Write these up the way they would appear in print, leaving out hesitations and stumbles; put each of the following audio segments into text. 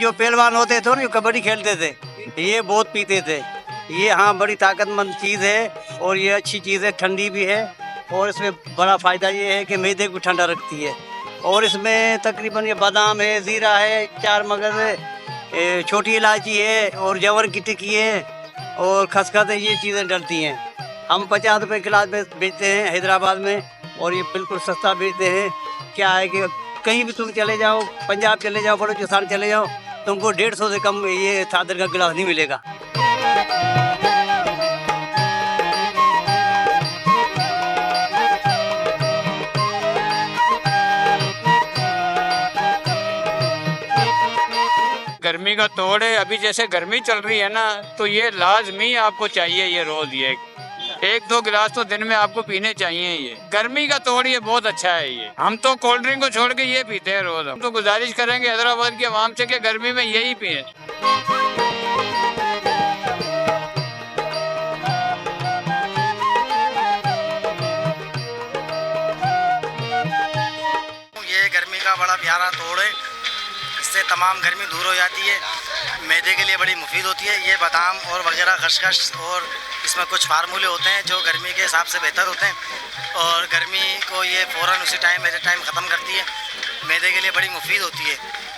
जो पहलवान होते थे ना, कबड्डी खेलते थे, ये बहुत पीते थे। ये हाँ बड़ी ताकतमंद चीज़ है और ये अच्छी चीज़ है, ठंडी भी है। और इसमें बड़ा फ़ायदा ये है कि मैदे को ठंडा रखती है। और इसमें तकरीबन ये बादाम है, ज़ीरा है, चार मगज़ है, छोटी इलायची है और जवर की टिक्की है और खसखस है, ये चीज़ें डलती हैं। हम 50 रुपये गिलास में बेचते हैं हैदराबाद में और ये बिल्कुल सस्ता बेचते हैं। क्या है कि कहीं भी तुम चले जाओ, पंजाब चले जाओ, बलूचिस्तान चले जाओ, तुमको 150 से कम ये चादर का गिलास नहीं मिलेगा। गर्मी का तोड़ है। अभी जैसे गर्मी चल रही है ना, तो ये लाजमी आपको चाहिए, ये रोज ये 1-2 गिलास तो दिन में आपको पीने चाहिए। ये गर्मी का तोड़ ये बहुत अच्छा है। ये हम तो कोल्ड ड्रिंक को छोड़ के ये पीते हैं रोज। हम तो गुजारिश करेंगे हैदराबाद की आवाम से कि गर्मी में यही पिए। ये गर्मी का बड़ा प्यारा तोड़ है, इससे तमाम गर्मी दूर हो जाती है, मैदे के लिए बड़ी मुफीद होती है। ये बादाम और वगैरह खसखस और इसमें कुछ फार्मूले होते हैं जो गर्मी के हिसाब से बेहतर होते हैं और गर्मी को ये फ़ौरन उसी टाइम मेरे टाइम ख़त्म करती है, मैदे के लिए बड़ी मुफीद होती है।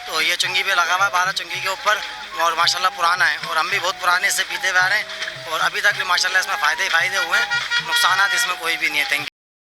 तो ये चुंगी पे लगा हुआ है 12 चुंगी के ऊपर और माशाल्लाह पुराना है और हम भी बहुत पुराने से पीते हुए आ रहे हैं और अभी तक भी माशाल्लाह इसमें फ़ायदे ही फ़ायदे हुए हैं, नुकसानात इसमें कोई भी नहीं है। Thank you.